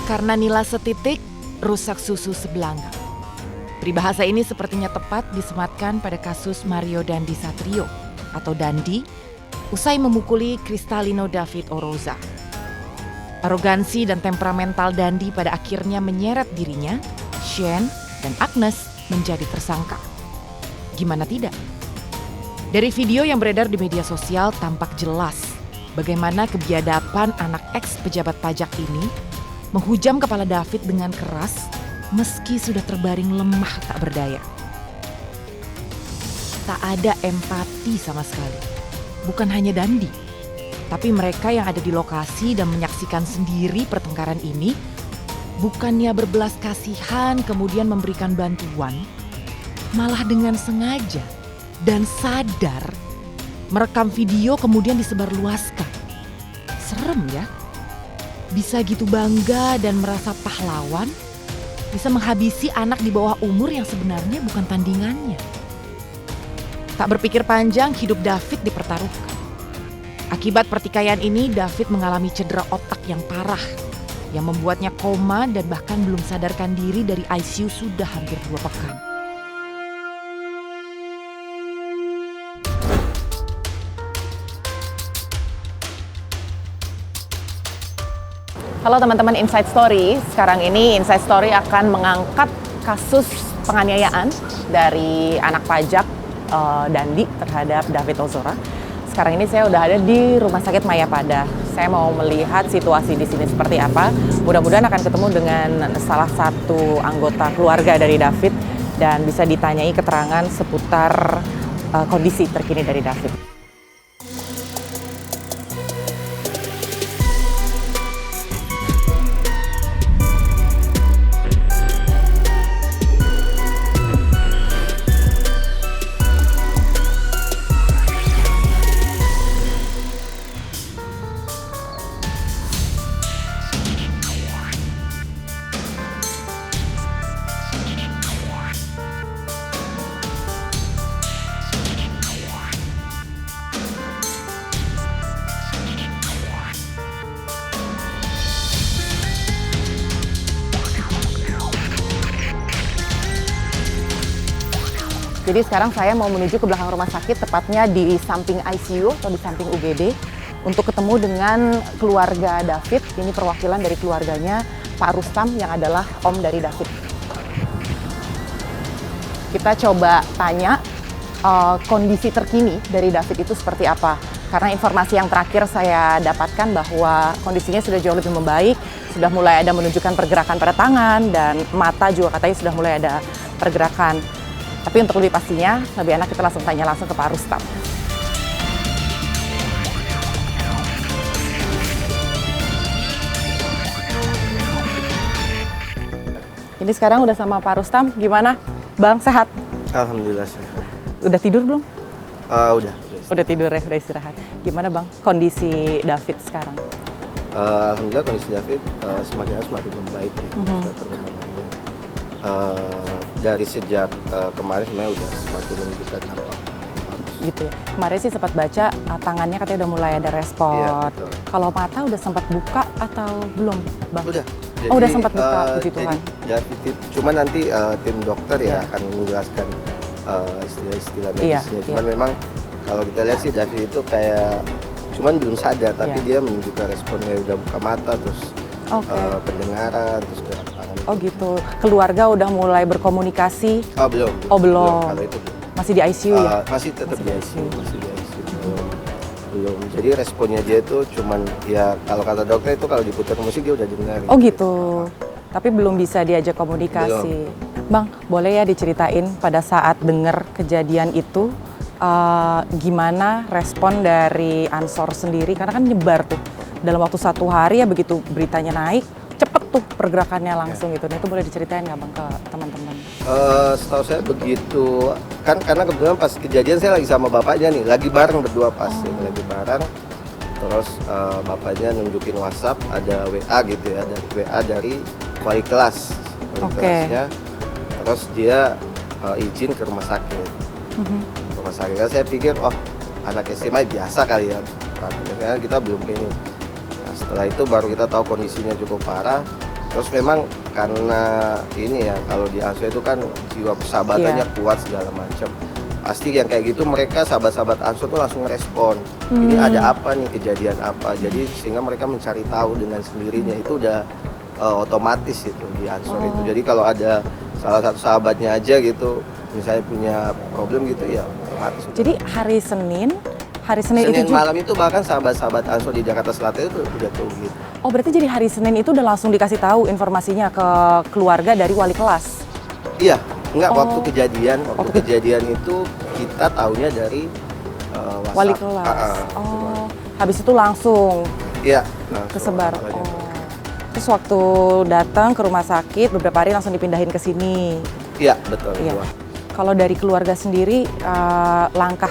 Karena nila setitik, rusak susu sebelanga. Peribahasa ini sepertinya tepat disematkan pada kasus Mario Dandi Satrio atau Dandi usai memukuli Kristalino David Oroza. Arogansi dan temperamental Dandi pada akhirnya menyeret dirinya, Shane, dan Agnes menjadi tersangka. Gimana tidak? Dari video yang beredar di media sosial tampak jelas bagaimana kebiadaban anak ex pejabat pajak ini menghujam kepala David dengan keras meski sudah terbaring lemah tak berdaya. Tak ada empati sama sekali. Bukan hanya Dandi, tapi mereka yang ada di lokasi dan menyaksikan sendiri pertengkaran ini, bukannya berbelas kasihan kemudian memberikan bantuan, malah dengan sengaja dan sadar merekam video kemudian disebarluaskan. Serem ya? Bisa gitu bangga dan merasa pahlawan, bisa menghabisi anak di bawah umur yang sebenarnya bukan tandingannya. Tak berpikir panjang, hidup David dipertaruhkan. Akibat pertikaian ini, David mengalami cedera otak yang parah, yang membuatnya koma dan bahkan belum sadarkan diri dari ICU sudah hampir 2 pekan. Halo teman-teman Inside Story, sekarang ini Inside Story akan mengangkat kasus penganiayaan dari anak pajak Dandi terhadap David Ozora. Sekarang ini saya udah ada di Rumah Sakit Mayapada. Saya mau melihat situasi di sini seperti apa. Mudah-mudahan akan ketemu dengan salah satu anggota keluarga dari David dan bisa ditanyai keterangan seputar kondisi terkini dari David. Jadi sekarang saya mau menuju ke belakang rumah sakit, tepatnya di samping ICU atau di samping UGD, untuk ketemu dengan keluarga David. Ini perwakilan dari keluarganya Pak Rustam yang adalah om dari David. Kita coba tanya kondisi terkini dari David itu seperti apa. Karena informasi yang terakhir saya dapatkan bahwa kondisinya sudah jauh lebih membaik, sudah mulai ada menunjukkan pergerakan pada tangan dan mata juga katanya sudah mulai ada pergerakan. Tapi untuk lebih pastinya, lebih enak kita langsung tanya langsung ke Pak Rustam. Ini sekarang udah sama Pak Rustam, gimana? Bang, sehat? Alhamdulillah sehat. Udah tidur belum? Udah. Udah tidur ya, udah istirahat. Gimana Bang, kondisi David sekarang? Alhamdulillah kondisi David semakin membaik ya. Perkembangannya. Dari sejak kemarin sebenarnya udah semakin menunjukkan dampak. Gitu ya. Kemarin sih sempat baca tangannya katanya udah mulai ada respon. Iya, kalau mata udah sempat buka atau belum, Bang? Udah. Jadi, udah sempat buka, puji Tuhan. Cuma nanti tim dokter Iya. akan menjelaskan istilah-istilah Iya, medisnya. Cuman memang kalau kita lihat sih David itu kayak cuman belum sadar, tapi dia menunjukkan responnya udah buka mata, terus pendengaran, terus gerak tangan. Oh gitu. Keluarga udah mulai berkomunikasi? Belum. Oh belum. Kalau itu belum. Masih di ICU ya? Masih tetap di ICU. Belum. Jadi responnya dia itu cuman ya kalau kata dokter itu kalau diputar musik dia udah dengar. Oh gitu. Tapi belum bisa diajak komunikasi. Bang, boleh ya diceritain pada saat dengar kejadian itu gimana respon dari Ansor sendiri? Karena kan nyebar tuh dalam waktu 1 hari ya, begitu beritanya naik cepet tuh pergerakannya langsung gitu. Nah itu boleh diceritain nggak Bang ke teman-teman? Setahu saya begitu kan, karena kebetulan pas kejadian saya lagi sama bapaknya nih, lagi bareng berdua pas lagi bareng. Terus bapaknya nunjukin WhatsApp ada WA gitu ya, ada WA dari wali kelas, kelasnya. Terus dia izin ke rumah sakit. Rumah sakit kan saya pikir anak SMA biasa kali ya, karena kita belum ini. Nah, setelah itu baru kita tahu kondisinya cukup parah. Terus memang karena ini ya, kalau di Ansor itu kan jiwa persahabatannya kuat segala macam. Pasti yang kayak gitu mereka sahabat-sahabat Ansor tuh langsung respon. Ini ada apa nih, kejadian apa. Jadi sehingga mereka mencari tahu dengan sendirinya, itu udah otomatis itu di Ansor itu. Jadi kalau ada salah satu sahabatnya aja gitu, misalnya punya problem gitu ya otomatis. Jadi hari Senin Senin itu juga. malam itu bahkan sahabat-sahabat Ansor di Jakarta Selatan itu udah tahu gitu. Oh, berarti jadi hari Senin itu udah langsung dikasih tahu informasinya ke keluarga dari wali kelas. Iya, enggak, Oh. waktu kejadian itu kita taunya dari WhatsApp. Wali kelas. Oh, habis itu langsung Iya, kesebar. Oh. Terus waktu datang ke rumah sakit beberapa hari langsung dipindahin ke sini. Iya, betul. Iya. Wah. Kalau dari keluarga sendiri langkah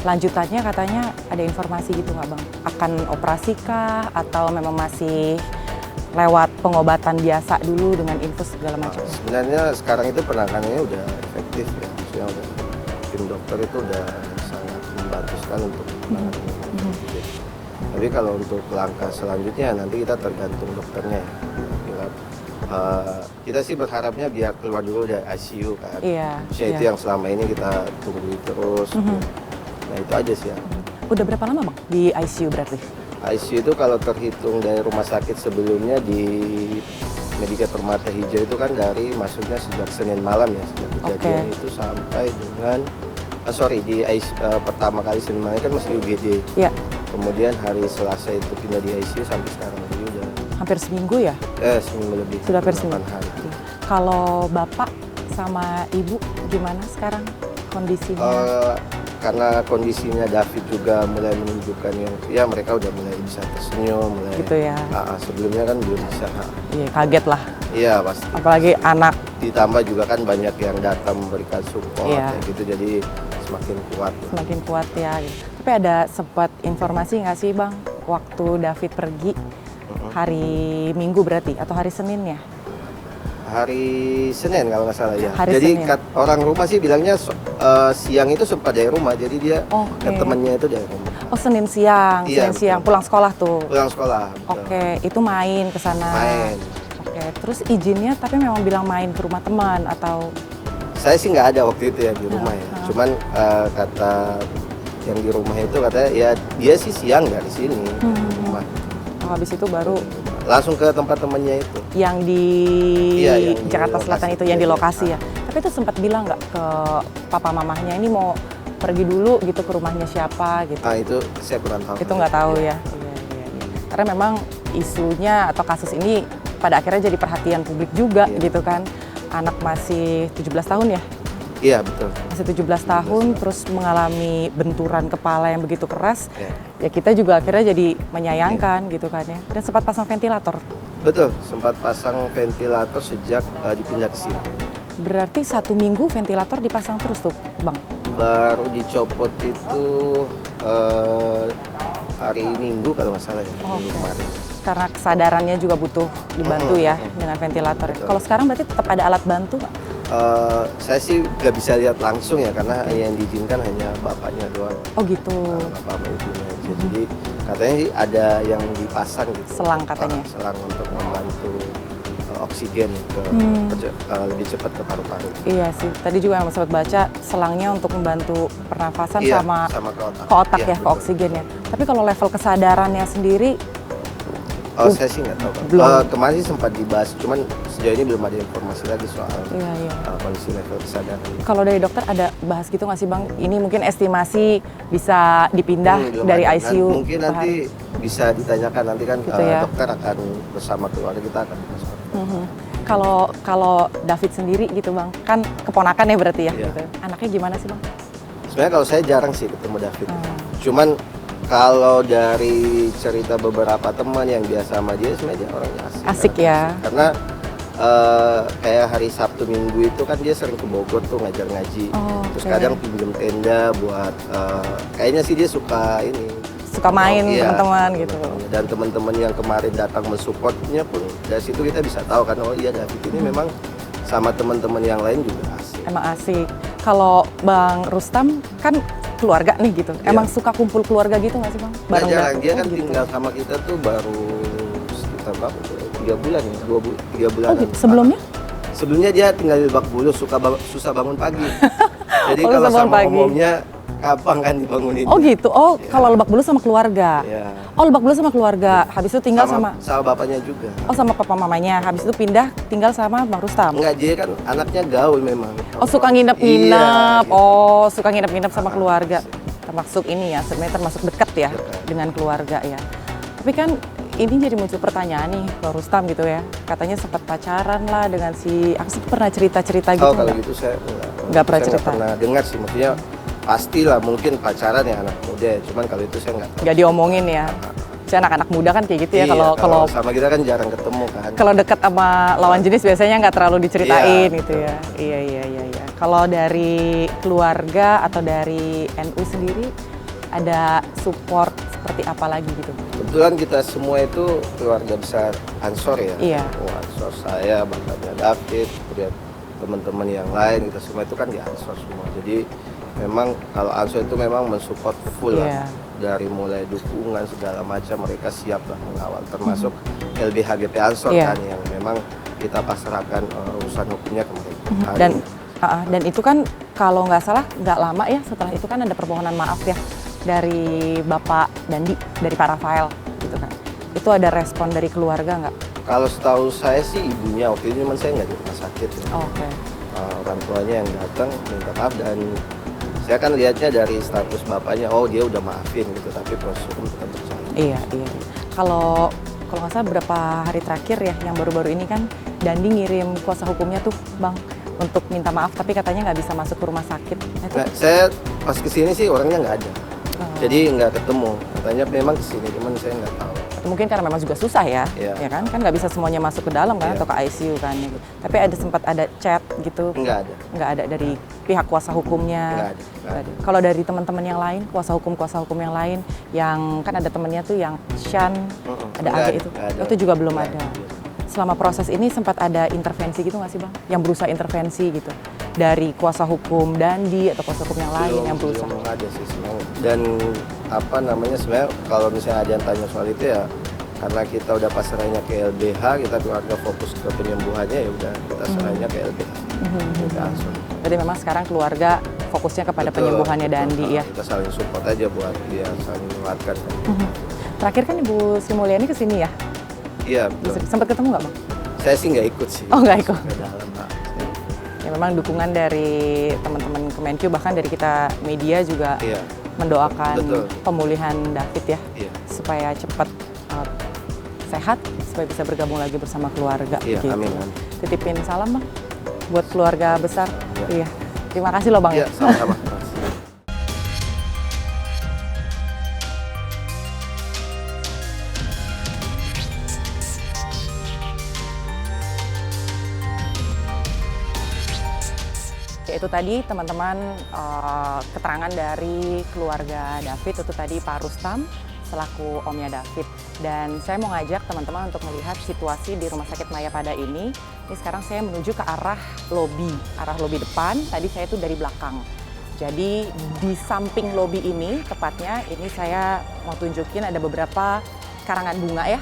lanjutannya katanya ada informasi gitu nggak Bang? Akan operasi kah atau memang masih lewat pengobatan biasa dulu dengan infus segala macam? Sebenarnya sekarang itu penanganannya udah efektif ya, maksudnya udah tim dokter itu udah sangat membantu sekali untuk menangani. Tapi kalau untuk langkah selanjutnya nanti kita tergantung dokternya ya. Kita sih berharapnya biar keluar dulu dari ICU kan. Iya. Itu yang selama ini kita tunggu terus. Nah itu aja sih ya. Udah berapa lama Bang di ICU berarti? ICU itu kalau terhitung dari rumah sakit sebelumnya di Medika Permata Hijau itu kan dari masuknya sejak Senin malam ya, sejak kejadian itu sampai dengan pertama kali Senin malam kan masih UGD. Iya. Kemudian hari Selasa itu pindah di ICU sampai sekarang, jadi udah Hampir seminggu ya? seminggu lebih. Sudah hampir 8 seminggu. hari. Kalau Bapak sama Ibu gimana sekarang kondisinya? Karena kondisinya David juga mulai menunjukkan yang ya mereka udah mulai bisa tersenyum, mulai Gitu ya. sebelumnya kan belum bisa. Iya, kaget lah. Iya pasti. Apalagi anak. Ditambah juga kan banyak yang datang memberikan support Iya. kayak gitu, jadi semakin kuat. Semakin kuat ya. Tapi ada sempat informasi nggak sih Bang, waktu David pergi hari Minggu berarti atau hari Senin ya? Hari Senin kalau nggak salah ya. Hari Jadi Senin. orang rumah sih bilangnya siang itu sempat dari rumah, jadi dia Oke. ke temennya itu dari rumah. Oh Senin siang, Iya, Senin siang betul. pulang sekolah tuh. Pulang sekolah. betul. Oke, itu main ke sana. Main. Oke, terus izinnya tapi memang bilang main ke rumah teman atau Saya sih nggak ada waktu itu ya di rumah ya. Cuman kata yang di rumah itu katanya ya dia sih siang nggak di sini di rumah. habis itu baru Langsung ke tempat temennya itu. yang di Iya, yang di Jakarta lokasi Selatan itu yang di kejadian. lokasi ya. Tapi itu sempat bilang nggak ke papa mamahnya ini mau pergi dulu gitu ke rumahnya siapa gitu. Ah itu saya kurang tahu. Itu nggak tahu ya. Iya. Karena memang isunya atau kasus ini pada akhirnya jadi perhatian publik juga Iya. gitu kan. Anak masih 17 tahun ya. Iya betul. Masih 17 tahun terus mengalami benturan kepala yang begitu keras. Ya. Ya kita juga akhirnya jadi menyayangkan gitu kan ya. Dan sempat pasang ventilator. Betul, sempat pasang ventilator sejak dipindah ke sini. Berarti 1 minggu ventilator dipasang terus tuh Bang? Baru dicopot itu hari Minggu kalau nggak salah ya, Minggu kemarin. Karena kesadarannya juga butuh dibantu ya dengan ventilator. Betul. Kalau sekarang berarti tetap ada alat bantu nggak? Saya sih nggak bisa lihat langsung ya, karena yang diizinkan hanya bapaknya doang. Oh gitu. Bapak sama ibunya aja. Jadi katanya sih ada yang dipasang gitu. Selang katanya. Selang untuk membantu oksigen lebih cepat ke paru-paru. Iya sih, tadi juga yang sempat baca selangnya untuk membantu pernafasan Iya, sama sama ke otak. ke otak Iya, ya, ke betul. oksigen ya. Tapi kalau level kesadarannya sendiri, Saya sih nggak tahu. Pak. Belum. Kemarin sih sempat dibahas, cuman sejauh ini belum ada informasi lagi soal iya. kondisi level kesadaran. Kalau dari dokter ada bahas gitu nggak sih Bang? Ini mungkin estimasi bisa dipindah Belum dari ada. ICU. Mungkin per nanti hari. bisa ditanyakan, nanti kan Gitu ya. dokter akan bersama keluarga kita akan bersama. Kalau David sendiri gitu Bang, kan keponakan ya berarti ya. Iya. Gitu. Anaknya gimana sih Bang? Sebenarnya kalau saya jarang sih ketemu David. Cuman kalau dari cerita beberapa teman yang biasa sama dia, sebenarnya dia orangnya asik. Asik ya. Karena kayak hari Sabtu Minggu itu kan dia sering ke Bogor tuh ngajar ngaji. Oh, Terus oke. kadang pinjem tenda buat kayaknya sih dia suka ini. Suka main Iya, teman-teman gitu. Dan teman-teman yang kemarin datang mensupportnya pun dari situ kita bisa tahu kan, oh iya David ini memang sama teman-teman yang lain juga asik. Emang asik. Kalau Bang Rustam kan keluarga nih gitu. Iya. Emang suka kumpul keluarga gitu nggak sih Bang? Nah, jarang, dia kan gitu. tinggal sama kita tuh baru sekitar sama aku 3 bulan ya, 3 bulan. Oh gitu. Sebelumnya? Sebelumnya dia tinggal di Lebak Bulus, susah bangun pagi. Jadi Oh, kalau susah bangun sama pagi. umumnya gampang kan dibangunin. Oh gitu. Oh, Iya. kalau Lebak Bulus sama keluarga. Iya. Oh, Lebak Bulus sama keluarga. Habis itu tinggal sama bapaknya juga. Oh, sama papa mamanya. Habis itu pindah tinggal sama Bang Rustam. Enggak, dia kan anaknya gaul memang. Oh, suka nginep-nginep. Iya, gitu. Oh, suka nginep-nginep sama keluarga. Termasuk ini ya, sebenarnya termasuk dekat ya dengan keluarga ya. Tapi kan ini jadi muncul pertanyaan nih, Bang Rustam gitu ya. Katanya sempat pacaran lah dengan si, aku sih pernah cerita-cerita gitu. Oh, kalau nggak? gitu saya Nggak pernah saya cerita. pernah dengar sih, maksudnya pastilah mungkin pacaran ya anak muda, cuman kalau itu saya nggak tahu. Nggak diomongin ya. Saya anak-anak muda kan kayak gitu ya. Iya, Kalau sama kita kan jarang ketemu kan. kalau dekat sama lawan jenis biasanya nggak terlalu diceritain Iya, gitu ya. Iya. Kalau dari keluarga atau dari NU sendiri ada support seperti apa lagi gitu? Kebetulan kita semua itu keluarga besar Ansor ya. Iya. Ansor, saya, bapaknya David, kemudian teman-teman yang lain, kita semua itu kan di Ansor semua. Jadi memang kalau Ansor itu memang mensupport full Iya. lah. Dari mulai dukungan segala macam mereka siap lah mengawal, termasuk LBHGP Ansor Iya. kan yang memang kita pasrahkan urusan hukumnya ke mereka. Dan itu kan kalau nggak salah nggak lama ya setelah itu kan ada permohonan maaf ya dari Bapak Dandi, dari Pak Rafael gitu kan. Itu ada respon dari keluarga nggak? Kalau setahu saya sih ibunya waktu itu, cuman saya nggak di rumah sakit ya. Oke. Orang tuanya yang datang minta maaf, dan saya kan lihatnya dari status bapaknya, oh dia udah maafin gitu, tapi proses hukum tetap berjalan. Iya. Kalau nggak salah beberapa hari terakhir ya yang baru-baru ini kan Dandi ngirim kuasa hukumnya tuh Bang untuk minta maaf, tapi katanya nggak bisa masuk ke rumah sakit. Nah, itu Nah, saya pas kesini sih orangnya nggak ada, Oh. jadi nggak ketemu. Katanya memang kesini, cuman saya nggak tahu. mungkin karena memang juga susah ya, Iya. ya kan nggak bisa semuanya masuk ke dalam kan Iya. atau ke ICU kan. Gitu. Tapi sempat ada chat gitu. Nggak ada. Nggak ada dari pihak kuasa hukumnya. Nggak ada. Nggak ada. Kalau dari teman-teman yang lain, kuasa hukum yang lain, yang kan ada temennya tuh yang Shan, ada Nggak Age itu, nggak ada. itu juga belum Nggak ada. Selama proses ini sempat ada intervensi gitu nggak sih Bang? Yang berusaha intervensi gitu dari kuasa hukum Dandi atau kuasa hukum yang lain yang berusaha? Belum ada sih sebenarnya. Dan apa namanya, sebenarnya kalau misalnya ada yang tanya soal itu ya, karena kita udah pasrahnya ke LBH, kita keluarga fokus ke penyembuhannya, ya udah kita serahnya ke LBH. Kita langsung. Berarti memang sekarang keluarga fokusnya kepada Betul, penyembuhannya betul. Dandi ya. Kita saling support aja buat dia saling menguatkan. Terakhir kan Ibu Sri Mulyani kesini ya? Iya, betul. Sempat ketemu nggak Bang? Saya sih nggak ikut sih. Oh, nggak ikut. Ke dalam, Pak. Ya memang dukungan dari teman-teman Kemenkyu bahkan dari kita media juga Iya, mendoakan Betul. pemulihan David ya iya. supaya cepat sehat supaya bisa bergabung lagi bersama keluarga. Iya, gitu. amin. Titipin salam Bang buat keluarga besar. Iya. Iya. Terima kasih loh Bang. Iya, ya. sama-sama. Ya, itu tadi teman-teman keterangan dari keluarga David, itu tadi Pak Rustam selaku omnya David. Dan saya mau ngajak teman-teman untuk melihat situasi di Rumah Sakit Mayapada ini. Ini sekarang saya menuju ke arah lobi depan. Tadi saya itu dari belakang. Jadi di samping lobi ini, tepatnya ini saya mau tunjukin ada beberapa karangan bunga ya.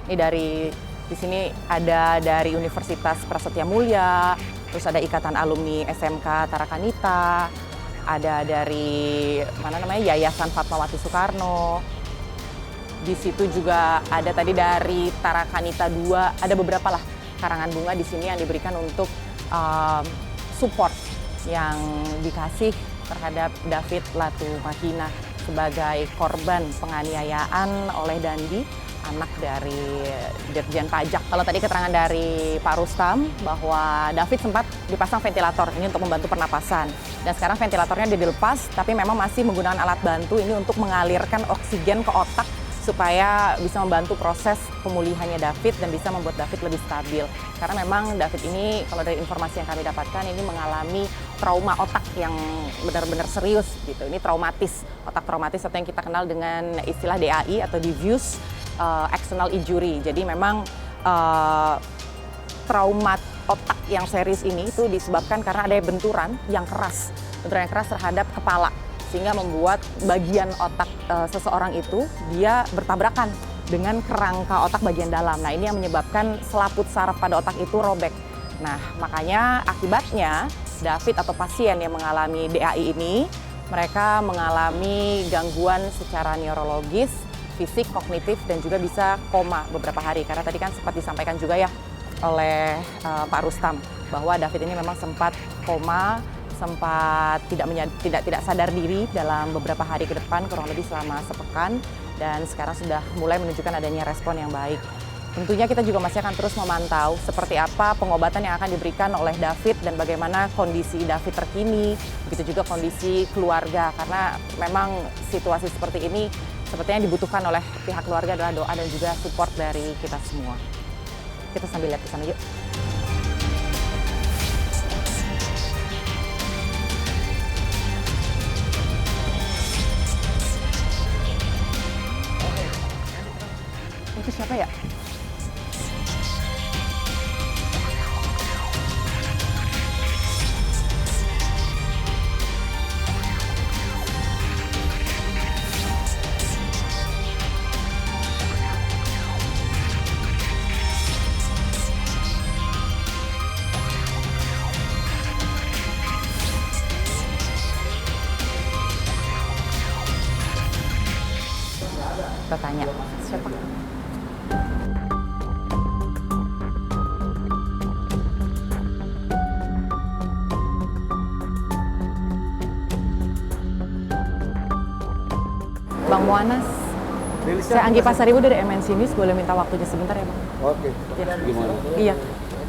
Ini di sini ada dari Universitas Prasetya Mulia, terus ada Ikatan Alumni SMK Tarakanita, ada dari Yayasan Fatmawati Soekarno. Di situ juga ada tadi dari Tarakanita 2, ada beberapa lah karangan bunga di sini yang diberikan untuk support yang dikasih terhadap David Latumahina sebagai korban penganiayaan oleh Dandi, anak dari Dirjen Pajak. Kalau tadi keterangan dari Pak Rustam bahwa David sempat dipasang ventilator ini untuk membantu pernapasan. Dan sekarang ventilatornya dilepas, tapi memang masih menggunakan alat bantu ini untuk mengalirkan oksigen ke otak supaya bisa membantu proses pemulihannya David dan bisa membuat David lebih stabil. Karena memang David ini, kalau dari informasi yang kami dapatkan, ini mengalami trauma otak yang benar-benar serius gitu. Ini traumatis, otak traumatis atau yang kita kenal dengan istilah DAI atau diffuse axonal injury. Jadi memang trauma otak yang serius ini itu disebabkan karena ada benturan yang keras terhadap kepala, sehingga membuat bagian otak seseorang itu dia bertabrakan dengan kerangka otak bagian dalam. Nah, ini yang menyebabkan selaput saraf pada otak itu robek. Nah, makanya akibatnya David atau pasien yang mengalami DAI ini, mereka mengalami gangguan secara neurologis, fisik, kognitif, dan juga bisa koma beberapa hari. Karena tadi kan sempat disampaikan juga ya oleh Pak Rustam bahwa David ini memang sempat koma, sempat tidak sadar diri dalam beberapa hari ke depan, kurang lebih selama sepekan, dan sekarang sudah mulai menunjukkan adanya respon yang baik. Tentunya kita juga masih akan terus memantau seperti apa pengobatan yang akan diberikan oleh David dan bagaimana kondisi David terkini, begitu juga kondisi keluarga, karena memang situasi seperti ini sepertinya dibutuhkan oleh pihak keluarga adalah doa dan juga support dari kita semua. Kita sambil lihat ke sana yuk. Itu siapa ya? Kita tanya, siapa? Bang Muanas, saya Anggi Pasaribu dari MNC News, boleh minta waktunya sebentar ya Bang? Oke. Ya. Gimana? Iya.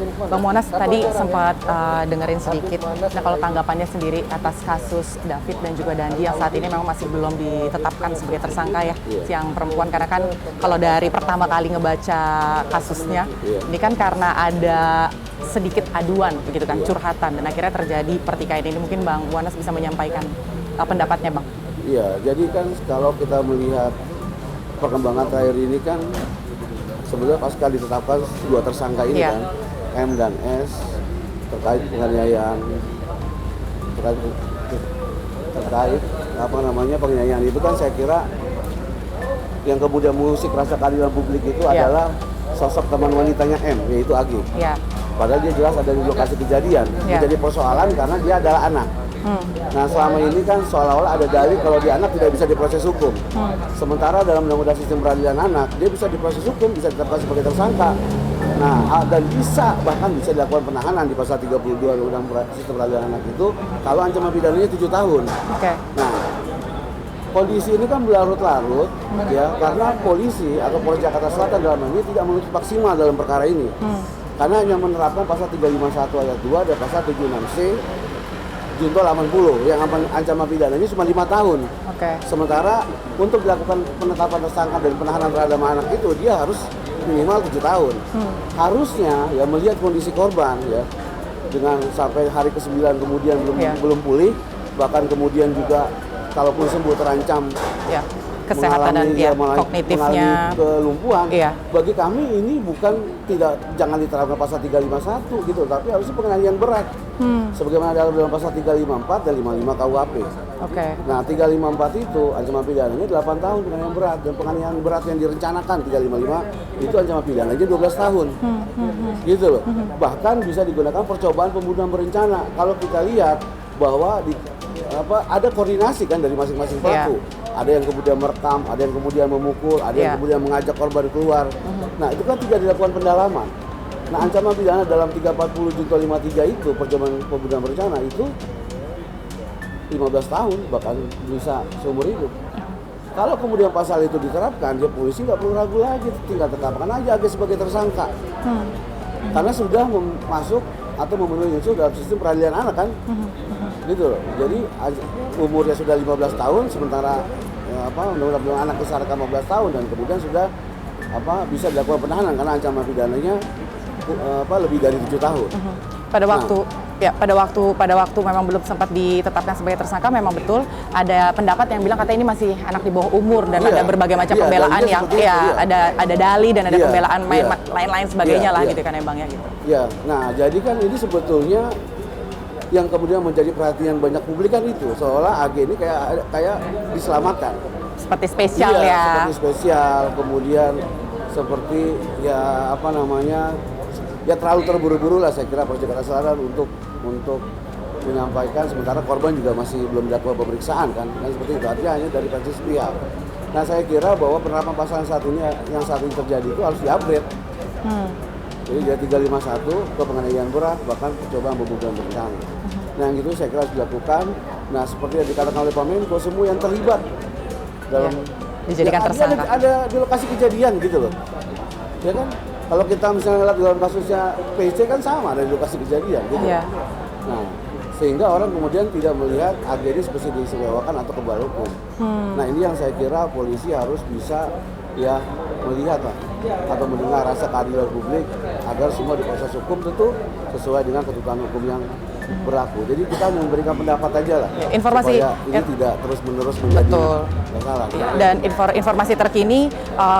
Bang Muanas tadi sempat dengerin sedikit. Nah, kalau tanggapannya sendiri atas kasus David dan juga Dandi yang saat ini memang masih belum ditetapkan sebagai tersangka ya, yang perempuan, karena kan kalau dari pertama kali ngebaca kasusnya, ini kan karena ada sedikit aduan begitu kan, curhatan, dan akhirnya terjadi pertikaian ini. Mungkin Bang Muanas bisa menyampaikan pendapatnya Bang. Iya, jadi kan kalau kita melihat perkembangan terakhir ini kan sebenarnya pasca ditetapkan dua tersangka ini kan, M dan S, terkait penganiayaan, terkait penganiayaan itu kan saya kira yang kemudian mengusik rasa keadilan publik itu adalah sosok teman wanitanya M, yaitu Agi. Padahal dia jelas ada di lokasi kejadian, menjadi persoalan karena dia adalah anak. Nah, selama ini kan seolah-olah ada dalih kalau dia anak tidak bisa diproses hukum. Sementara dalam undang-undang sistem peradilan anak, dia bisa diproses hukum, bisa ditetapkan sebagai tersangka. Nah, dan bahkan bisa dilakukan penahanan di pasal 32 undang-undang sistem peradilan anak itu kalau ancaman pidananya 7 tahun. Nah, kondisi ini kan berlarut-larut ya, karena polisi atau Polres Jakarta Selatan dalam hal ini tidak menuntut maksimal dalam perkara ini. Karena hanya menerapkan pasal 351 ayat 2 dan pasal 76C Junto 80 yang ancaman pidananya cuma 5 tahun. Sementara untuk dilakukan penetapan tersangka dan penahanan terhadap anak itu dia harus minimal 7 tahun. Harusnya ya melihat kondisi korban ya, dengan sampai hari ke-9 kemudian belum pulih, bahkan kemudian juga kalaupun sembuh terancam kesehatan dan kognitifnya, kelumpuhan. Bagi kami ini jangan diterapkan pasal 351 gitu, tapi harusnya penganiayaan berat. Sebagaimana dalam pasal 354 dan 55 KUHP. Nah, 354 itu ancaman pidananya 8 tahun penganiayaan berat, dan penganiayaan berat yang direncanakan 355 itu ancaman pidananya 12 tahun. Gitu loh. Bahkan bisa digunakan percobaan pembunuhan berencana. Kalau kita lihat bahwa ada koordinasi kan dari masing-masing pelaku. Ada yang kemudian merekam, ada yang kemudian memukul, ada yang kemudian mengajak korban keluar. Nah, itu kan tidak dilakukan pendalaman. Nah, ancaman pidana dalam 340 junto 53 itu, percobaan pembunuhan berencana itu 15 tahun, bahkan bisa seumur hidup. Kalau kemudian pasal itu diterapkan, dia polisi nggak perlu ragu lagi, tinggal tetapkan aja Agi sebagai tersangka. Karena sudah masuk atau memenuhi unsur dalam sistem peradilan anak kan. Gitu loh. Jadi umurnya sudah 15 tahun, sementara undang-undang anak disyaratkan 15 tahun, dan kemudian sudah bisa dilakukan penahanan karena ancaman pidananya lebih dari 7 tahun. Pada waktu memang belum sempat ditetapkan sebagai tersangka, memang betul ada pendapat yang bilang katanya ini masih anak di bawah umur, dan ada berbagai macam pembelaan yang ada dalih dan ada pembelaan lain-lain sebagainya lah gitu kan ya Bang ya gitu. Nah, jadi kan ini sebetulnya yang kemudian menjadi perhatian banyak publik kan itu seolah AG ini kayak diselamatkan. Seperti spesial iya, ya. Seperti spesial, kemudian seperti ya apa namanya ya terlalu terburu-buru lah saya kira Polres Jakarta Selatan untuk menyampaikan, sementara korban juga masih belum dilakukan pemeriksaan kan seperti itu, artinya hanya dari versi sepihak. Nah saya kira bahwa penerapan pasal saat ini yang saat ini terjadi itu harus diupgrade. Jadi dari 351 ke penganiayaan berat bahkan percobaan pembunuhan berencana. Nah yang itu saya kira harus dilakukan. Nah seperti yang dikatakan oleh Pak Menko, semua yang terlibat dalam dijadikan tersangka. Ada di lokasi kejadian gitu loh. Ya kan? Kalau kita misalnya lihat dalam kasusnya PC kan sama ada di lokasi kejadian gitu. Iya. Nah, sehingga orang kemudian tidak melihat AG ini seperti disewakan atau kebal hukum. Nah, ini yang saya kira polisi harus bisa ya melihat lah atau mendengar rasa keadilan publik agar semua diproses hukum tentu sesuai dengan ketentuan hukum yang berlaku. Jadi kita memberikan pendapat aja lah. Informasi supaya ini tidak terus-menerus menjadi masalah. Dan informasi terkini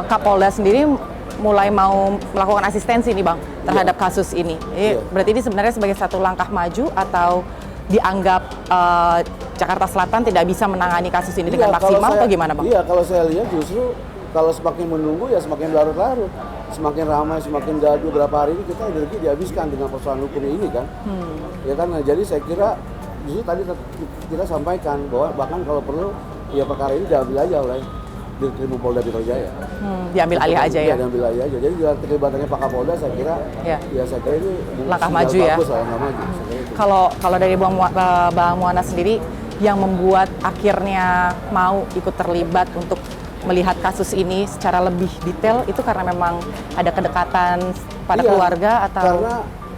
Kapolda sendiri mulai mau melakukan asistensi nih Bang terhadap kasus ini. Berarti ini sebenarnya sebagai satu langkah maju atau dianggap Jakarta Selatan tidak bisa menangani kasus ini dengan maksimal atau gimana Bang? Iya, kalau saya lihat justru kalau semakin menunggu ya semakin larut-larut, semakin ramai, semakin gaduh, berapa hari ini kita energi dihabiskan dengan persoalan hukum ini kan. Ya kan, nah, jadi saya kira justru tadi kita sampaikan bahwa bahkan kalau perlu ya perkara ini diambil aja oleh Dirkrim Polda Metro Jaya. Diambil alih aja ya? Diambil alih aja. Jadi dengan keterlibatannya Pak Kapolda saya kira ya saya kira ini langkah maju ya? Langkah maju. Kalau dari Bang Muwana sendiri yang membuat akhirnya mau ikut terlibat untuk melihat kasus ini secara lebih detail itu karena memang ada kedekatan pada keluarga atau? Karena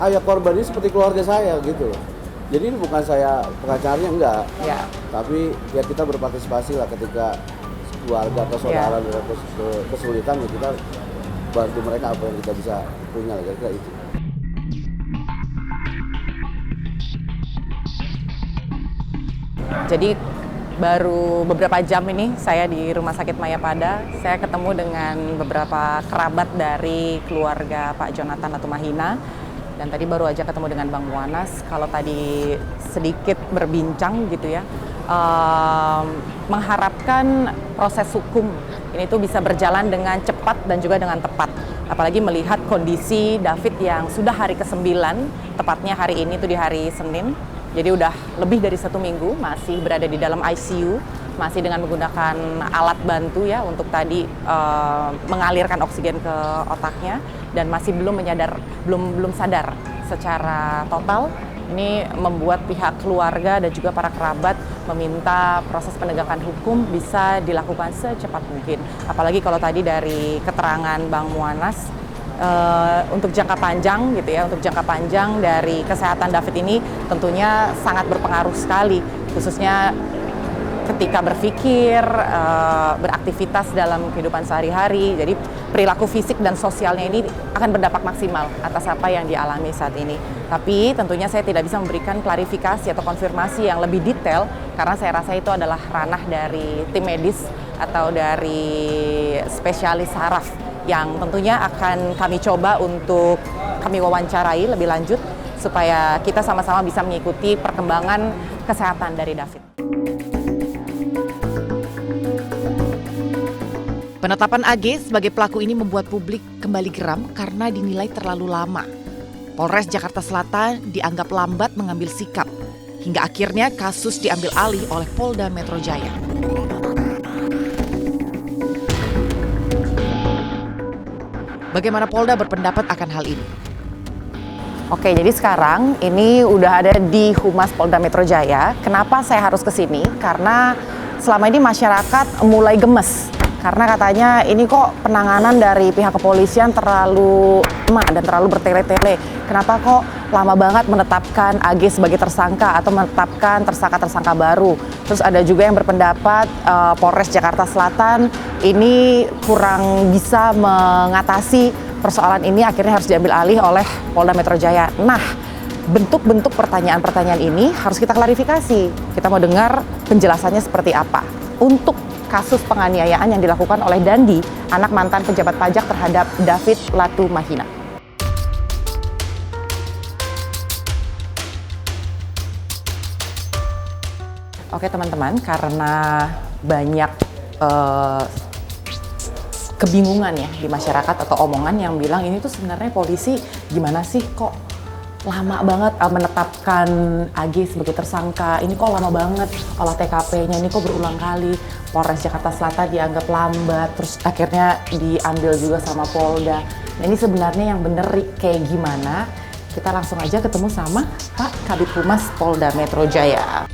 ayah korban ini seperti keluarga saya gitu loh. Jadi ini bukan saya pengacaranya enggak. Ya. Tapi ya kita berpartisipasi lah ketika keluarga atau saudara dalam kesulitan ya kita bantu mereka apa yang kita bisa punya lah kira-kira itu. Jadi baru beberapa jam ini saya di Rumah Sakit Mayapada, saya ketemu dengan beberapa kerabat dari keluarga Pak Jonathan Latumahina. Dan tadi baru aja ketemu dengan Bang Muanas. Kalau tadi sedikit berbincang gitu ya, mengharapkan proses hukum ini tuh bisa berjalan dengan cepat dan juga dengan tepat. Apalagi melihat kondisi David yang sudah hari ke-9, tepatnya hari ini tuh di hari Senin. Jadi udah lebih dari 1 minggu masih berada di dalam ICU, masih dengan menggunakan alat bantu ya untuk tadi mengalirkan oksigen ke otaknya dan masih belum sadar secara total. Ini membuat pihak keluarga dan juga para kerabat meminta proses penegakan hukum bisa dilakukan secepat mungkin. Apalagi kalau tadi dari keterangan Bang Muanas, untuk jangka panjang gitu ya, untuk jangka panjang dari kesehatan David ini tentunya sangat berpengaruh sekali, khususnya ketika berpikir, beraktivitas dalam kehidupan sehari-hari. Jadi perilaku fisik dan sosialnya ini akan berdampak maksimal atas apa yang dialami saat ini. Tapi tentunya saya tidak bisa memberikan klarifikasi atau konfirmasi yang lebih detail karena saya rasa itu adalah ranah dari tim medis atau dari spesialis saraf yang tentunya akan kami coba untuk kami wawancarai lebih lanjut supaya kita sama-sama bisa mengikuti perkembangan kesehatan dari David. Penetapan AG sebagai pelaku ini membuat publik kembali geram karena dinilai terlalu lama. Polres Jakarta Selatan dianggap lambat mengambil sikap, hingga akhirnya kasus diambil alih oleh Polda Metro Jaya. Bagaimana Polda berpendapat akan hal ini? Oke, jadi sekarang ini udah ada di Humas Polda Metro Jaya. Kenapa saya harus ke sini? Karena selama ini masyarakat mulai gemes. Karena katanya ini kok penanganan dari pihak kepolisian terlalu lemah dan terlalu bertele-tele. Kenapa kok lama banget menetapkan AG sebagai tersangka atau menetapkan tersangka-tersangka baru. Terus ada juga yang berpendapat Polres Jakarta Selatan ini kurang bisa mengatasi persoalan ini, akhirnya harus diambil alih oleh Polda Metro Jaya. Nah, bentuk-bentuk pertanyaan-pertanyaan ini harus kita klarifikasi. Kita mau dengar penjelasannya seperti apa. Untuk kasus penganiayaan yang dilakukan oleh Dandi, anak mantan pejabat pajak terhadap David Latumahina. Oke teman-teman, karena banyak kebingungan ya di masyarakat atau omongan yang bilang ini tuh sebenarnya polisi gimana sih kok lama banget menetapkan AG sebagai tersangka, ini kok lama banget olah TKP-nya, ini kok berulang kali, Polres Jakarta Selatan dianggap lambat, terus akhirnya diambil juga sama Polda. Nah ini sebenarnya yang bener kayak gimana? Kita langsung aja ketemu sama Pak Kabid Humas Polda Metro Jaya.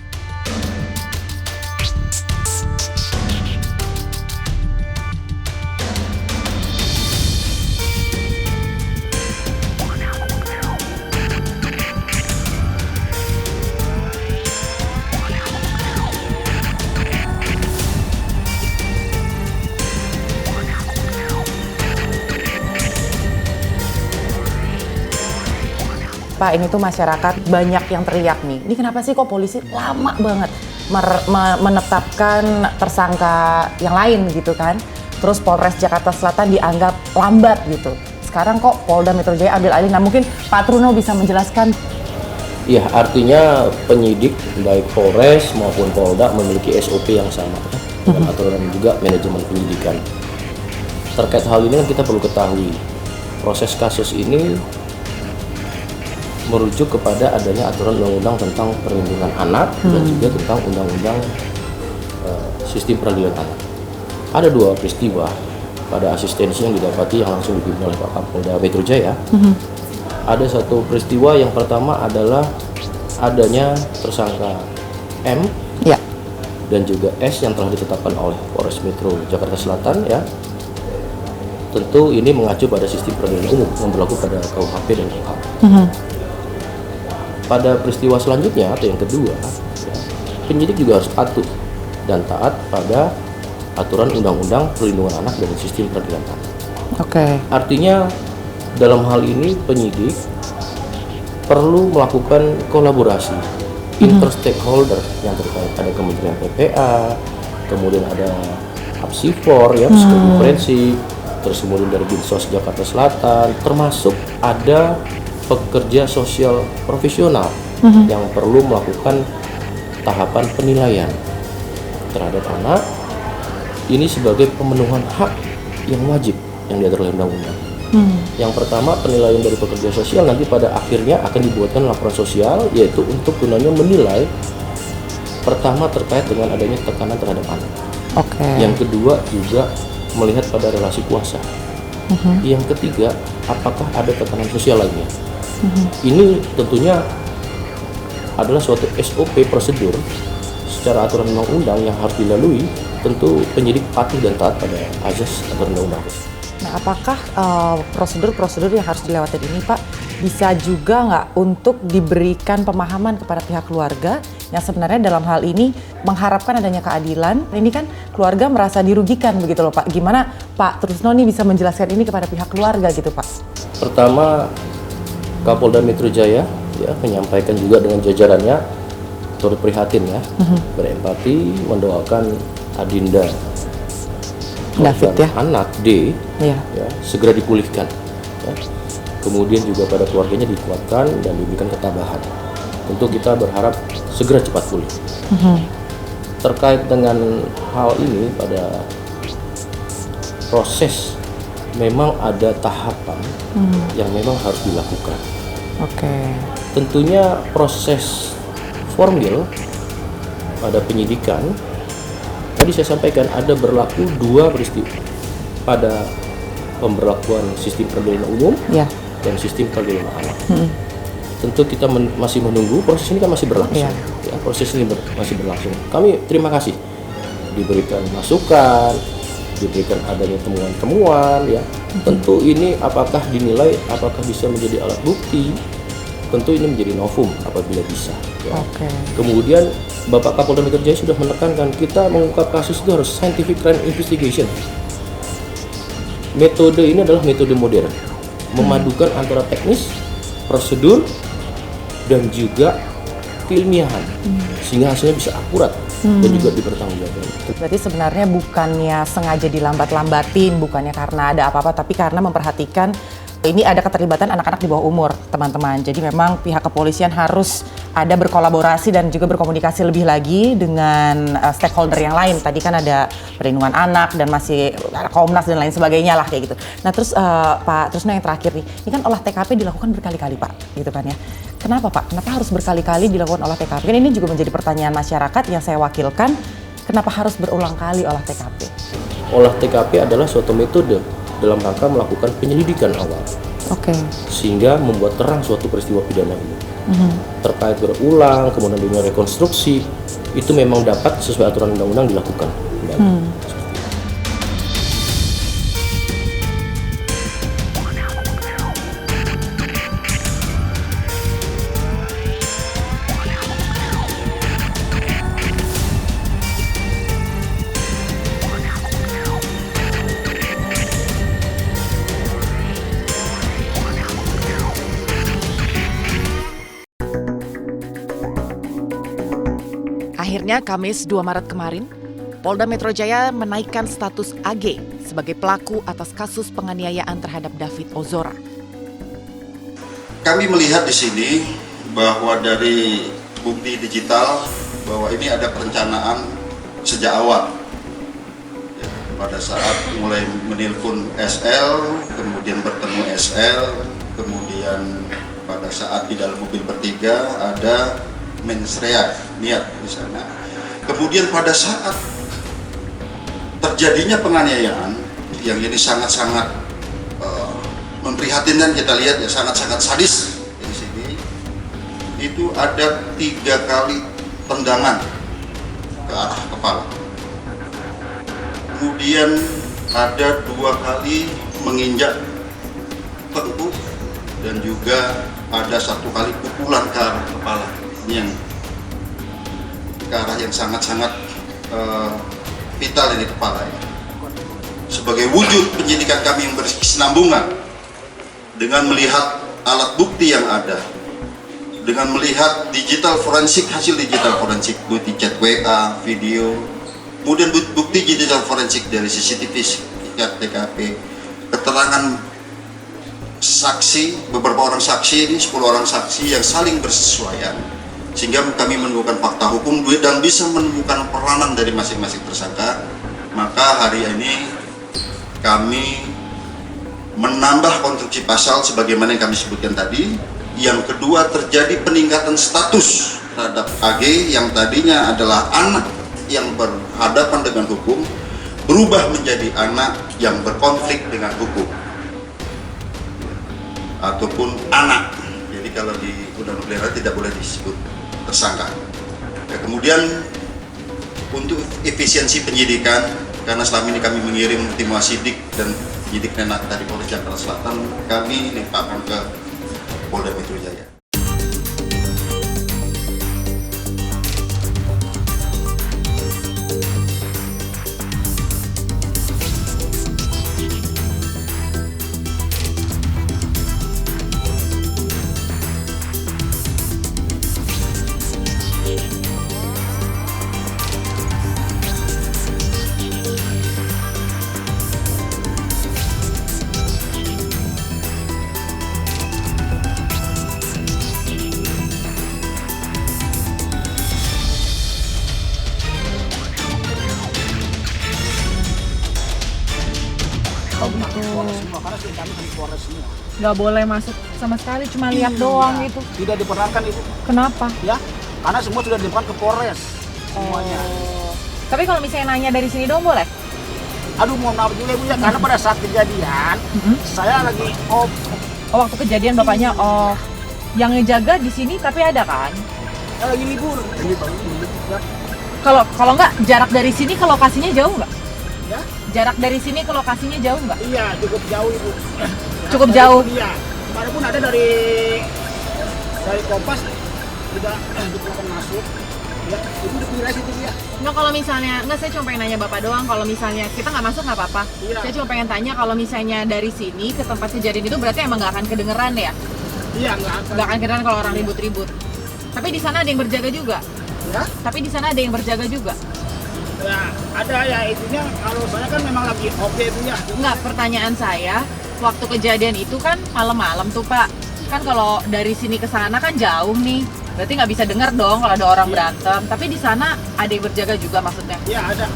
Pak, ini tuh masyarakat banyak yang teriak nih. Ini kenapa sih kok polisi lama banget menetapkan tersangka yang lain gitu kan? Terus Polres Jakarta Selatan dianggap lambat gitu. Sekarang kok Polda Metro Jaya ambil alih. Nah mungkin Pak Truno bisa menjelaskan. Ya, artinya penyidik baik Polres maupun Polda memiliki SOP yang sama dengan aturan juga manajemen penyidikan. Terkait hal ini kan kita perlu ketahui proses kasus ini merujuk kepada adanya aturan undang-undang tentang perlindungan anak dan juga tentang undang-undang sistem peradilan anak. Ada dua peristiwa pada asistensi yang didapati yang langsung dipimpin oleh Pak Kapolda Metro Jaya. Ada satu peristiwa yang pertama adalah adanya tersangka M dan juga S yang telah ditetapkan oleh Polres Metro Jakarta Selatan ya. Tentu ini mengacu pada sistem peradilan umum yang berlaku pada KUHP dan KUHP. Pada peristiwa selanjutnya atau yang kedua, ya, penyidik juga harus patuh dan taat pada aturan undang-undang perlindungan anak dan sistem peradilan anak. Oke. Artinya dalam hal ini penyidik perlu melakukan kolaborasi inter-stakeholder yang terkait. Ada Kementerian PPA, kemudian ada Apsifor ya, psikologi forensik, terus kemudian dari Dinsos Jakarta Selatan, termasuk ada pekerja sosial profesional yang perlu melakukan tahapan penilaian terhadap anak ini sebagai pemenuhan hak yang wajib yang diatur oleh undang-undang. Yang pertama, penilaian dari pekerja sosial nanti pada akhirnya akan dibuatkan laporan sosial, yaitu untuk gunanya menilai pertama terkait dengan adanya tekanan terhadap anak. Yang kedua juga melihat pada relasi kuasa. Yang ketiga, apakah ada tekanan sosial lainnya. Ini tentunya adalah suatu SOP prosedur secara aturan undang-undang yang harus dilalui. Tentu penyidik patuh dan taat pada azas aturan undang-undang. Nah, apakah prosedur-prosedur yang harus dilewati ini, Pak, bisa juga nggak untuk diberikan pemahaman kepada pihak keluarga yang sebenarnya dalam hal ini mengharapkan adanya keadilan? Ini kan keluarga merasa dirugikan begitu loh, Pak. Gimana Pak Trusno nih bisa menjelaskan ini kepada pihak keluarga gitu, Pak? Pertama, Kapolda Metro Jaya ya menyampaikan juga dengan jajarannya turut prihatin ya, berempati, mendoakan Adinda David ya, anak D ya, segera dipulihkan ya. Kemudian juga pada keluarganya dikuatkan dan diberikan ketabahan. Tentu kita berharap segera cepat pulih. Terkait dengan hal ini, pada proses memang ada tahapan yang memang harus dilakukan. Tentunya proses formil pada penyidikan tadi saya sampaikan ada berlaku dua peristiwa pada pemberlakuan sistem peradilan umum dan sistem peradilan anak. Tentu kita masih menunggu, proses ini kan masih berlangsung. Ya, proses ini masih berlangsung. Kami terima kasih diberikan masukan, diberikan adanya temuan-temuan ya. Tentu ini apakah dinilai apakah bisa menjadi alat bukti, tentu ini menjadi novum apabila bisa ya. Kemudian Bapak Kapolda Metro Jaya sudah menekankan kita mengungkap kasus itu harus scientific crime investigation. Metode ini adalah metode modern, memadukan antara teknis, prosedur dan juga keilmiahan sehingga hasilnya bisa akurat dan juga dipertanggungjawabkan. Berarti sebenarnya bukannya sengaja dilambat-lambatin, bukannya karena ada apa-apa, tapi karena memperhatikan Ini ada keterlibatan anak-anak di bawah umur, teman-teman. Jadi memang pihak kepolisian harus ada berkolaborasi dan juga berkomunikasi lebih lagi dengan stakeholder yang lain. Tadi kan ada perlindungan anak dan masih ada Komnas dan lain sebagainya lah kayak gitu. Nah terus Pak Trusno yang terakhir nih, ini kan olah TKP dilakukan berkali-kali Pak, gitu kan ya. Kenapa Pak? Kenapa harus berkali-kali dilakukan olah TKP? Kan ini juga menjadi pertanyaan masyarakat yang saya wakilkan. Kenapa harus berulang kali olah TKP? Olah TKP adalah suatu metode dalam rangka melakukan penyelidikan awal. Oke. Sehingga membuat terang suatu peristiwa pidana ini. Terkait berulang, kemudian dengan rekonstruksi, itu memang dapat sesuai aturan undang-undang dilakukan. Akhirnya Kamis 2 Maret kemarin, Polda Metro Jaya menaikkan status AG sebagai pelaku atas kasus penganiayaan terhadap David Ozora. Kami melihat di sini bahwa dari bukti digital bahwa ini ada perencanaan sejak awal. Pada saat mulai menelpon SL, kemudian bertemu SL, kemudian pada saat di dalam mobil bertiga ada mensreak niat di sana. Kemudian pada saat terjadinya penganiayaan yang ini sangat-sangat memprihatinkan, kita lihat ya sangat-sangat sadis di sini. Itu ada 3 kali tendangan ke arah kepala. Kemudian ada 2 kali menginjak tengkuk dan juga ada 1 kali pukulan ke arah kepala. Yang ke arah yang sangat-sangat vital ini kepala ya. Sebagai wujud penyidikan kami yang berkesinambungan dengan melihat alat bukti yang ada, dengan melihat digital forensik, hasil digital forensik, bukti chat WA, video, kemudian bukti digital forensik dari CCTV, TKP, keterangan saksi, beberapa orang saksi ini 10 orang saksi yang saling bersesuaian. Sehingga kami menemukan fakta hukum dan bisa menemukan peranan dari masing-masing tersangka. Maka hari ini kami menambah konstruksi pasal sebagaimana yang kami sebutkan tadi. Yang kedua, terjadi peningkatan status terhadap AG yang tadinya adalah anak yang berhadapan dengan hukum, berubah menjadi anak yang berkonflik dengan hukum ataupun anak. Jadi kalau di undang-undang pelihara tidak boleh disebut tersangka. Ya, kemudian untuk efisiensi penyidikan, karena selama ini kami mengirim tim wasidik dan penyidik nenak dari Polres Jakarta Selatan, kami limpahkan ke Polda Metro Jaya. Nggak boleh masuk sama sekali, cuma lihat doang gitu. Tidak diperkenankan itu. Kenapa? Ya, karena semua sudah dilakukan ke Polres semuanya. Tapi kalau misalnya nanya dari sini dong boleh? Aduh, mohon maaf juga Bu ya, karena pada saat kejadian saya lagi off. Oh, waktu kejadian bapaknya yang ngejaga di sini tapi ada kan? Saya lagi libur. Kalau nggak jarak dari sini ke lokasinya jauh nggak? Ya? Jarak dari sini ke lokasinya jauh nggak? Iya, cukup jauh Ibu. Cukup jauh. Iya. Kemarin pun ada dari Kompas juga diperlukan masuk. Ya, itu di pinggir situ ya. Nggak, kalau misalnya, nggak, saya cuma pengen nanya Bapak doang, kalau misalnya kita nggak masuk nggak apa-apa. Iya. Saya cuma pengen tanya kalau misalnya dari sini ke tempat kejadian itu berarti emang nggak akan kedengeran ya? Iya, nggak Nggak akan kedengeran kalau orang ribut-ribut. Tapi di sana ada yang berjaga juga? Ya? Tapi di sana ada yang berjaga juga? Ya, ada ya, intinya kalau saya kan memang lagi off itu ya. Nggak, pertanyaan saya, waktu kejadian itu kan malam-malam tuh Pak. Kan kalau dari sini ke sana kan jauh nih. Berarti nggak bisa dengar dong kalau ada orang berantem. Tapi di sana ada yang berjaga juga maksudnya? Iya ada.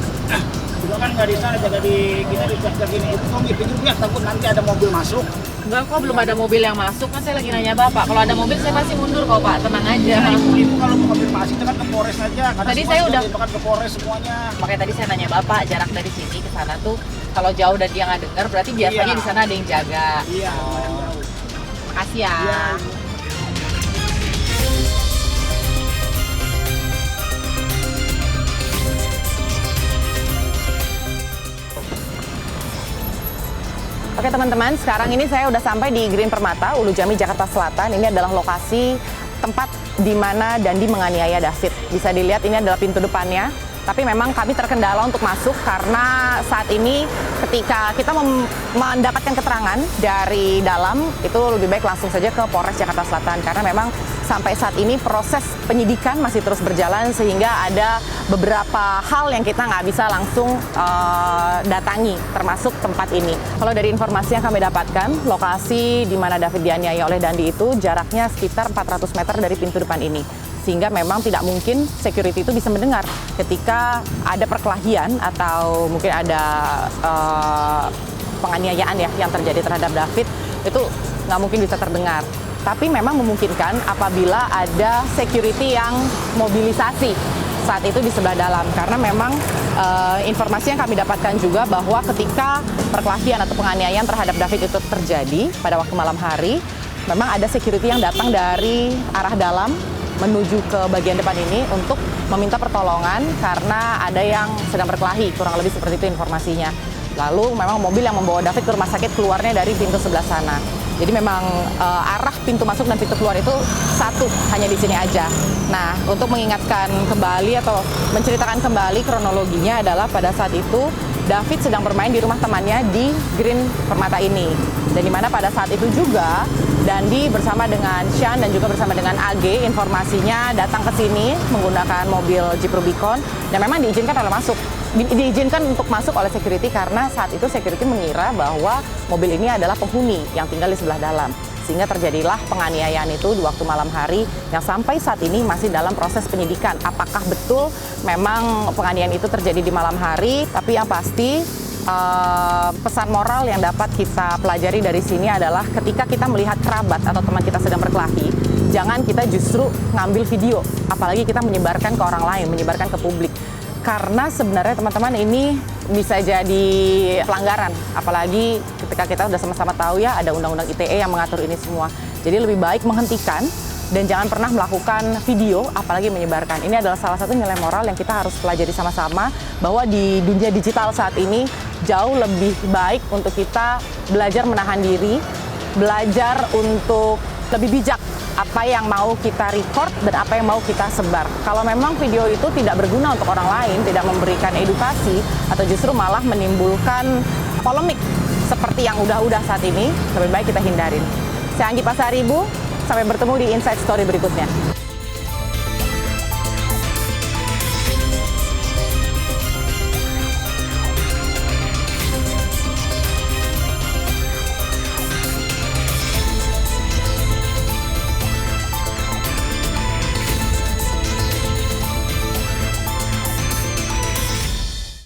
Juga kan nggak di sana, jaga di kita di jaga gini itu kok pinggir takut nanti ada mobil masuk. Enggak kok, belum ada mobil yang masuk. Kan saya lagi nanya Bapak. Kalau ada mobil saya pasti mundur kok Pak, tenang aja. Ibu kalau mau konfirmasi itu kan ke Polres aja. Tadi saya udah bahkan ke Polres semuanya. Makanya tadi saya nanya Bapak, jarak dari sini ke sana tuh kalau jauh dan dia nggak dengar, berarti biasanya di sana ada yang jaga. Iya. Makasih ya. Iya. Oke teman-teman, sekarang ini saya udah sampai di Green Permata, Ulu Jami, Jakarta Selatan. Ini adalah lokasi tempat di mana Dandi menganiaya David. Bisa dilihat ini adalah pintu depannya. Tapi memang kami terkendala untuk masuk karena saat ini ketika kita mendapatkan keterangan dari dalam, itu lebih baik langsung saja ke Polres Jakarta Selatan. Karena memang sampai saat ini proses penyidikan masih terus berjalan sehingga ada beberapa hal yang kita nggak bisa langsung datangi, termasuk tempat ini. Kalau dari informasi yang kami dapatkan, lokasi di mana David dianiaya oleh Dandi itu jaraknya sekitar 400 meter dari pintu depan ini. Sehingga memang tidak mungkin security itu bisa mendengar ketika ada perkelahian atau mungkin ada penganiayaan ya yang terjadi terhadap David, itu nggak mungkin bisa terdengar. Tapi memang memungkinkan apabila ada security yang mobilisasi saat itu di sebelah dalam. Karena memang informasi yang kami dapatkan juga bahwa ketika perkelahian atau penganiayaan terhadap David itu terjadi pada waktu malam hari, memang ada security yang datang dari arah dalam menuju ke bagian depan ini untuk meminta pertolongan karena ada yang sedang berkelahi, kurang lebih seperti itu informasinya. Lalu memang mobil yang membawa David ke rumah sakit keluarnya dari pintu sebelah sana. Jadi memang arah pintu masuk dan pintu keluar itu satu, hanya di sini aja. Nah, untuk mengingatkan kembali atau menceritakan kembali kronologinya adalah pada saat itu David sedang bermain di rumah temannya di Green Permata ini. Dan di mana pada saat itu juga Dandi bersama dengan Sean dan juga bersama dengan AG informasinya datang ke sini menggunakan mobil Jeep Rubicon dan memang diizinkan untuk masuk oleh security karena saat itu security mengira bahwa mobil ini adalah penghuni yang tinggal di sebelah dalam. Sehingga terjadilah penganiayaan itu di waktu malam hari yang sampai saat ini masih dalam proses penyidikan. Apakah betul memang penganiayaan itu terjadi di malam hari, tapi yang pasti pesan moral yang dapat kita pelajari dari sini adalah ketika kita melihat kerabat atau teman kita sedang berkelahi, jangan kita justru ngambil video, apalagi kita menyebarkan ke orang lain, menyebarkan ke publik. Karena sebenarnya teman-teman ini bisa jadi pelanggaran, apalagi ketika kita udah sama-sama tahu ya ada undang-undang ITE yang mengatur ini semua. Jadi lebih baik menghentikan dan jangan pernah melakukan video, apalagi menyebarkan. Ini adalah salah satu nilai moral yang kita harus pelajari sama-sama, bahwa di dunia digital saat ini jauh lebih baik untuk kita belajar menahan diri, belajar untuk lebih bijak apa yang mau kita record dan apa yang mau kita sebar. Kalau memang video itu tidak berguna untuk orang lain, tidak memberikan edukasi, atau justru malah menimbulkan polemik seperti yang udah-udah saat ini, lebih baik kita hindarin. Saya Anggi Pasaribu, sampai bertemu di Inside Story berikutnya.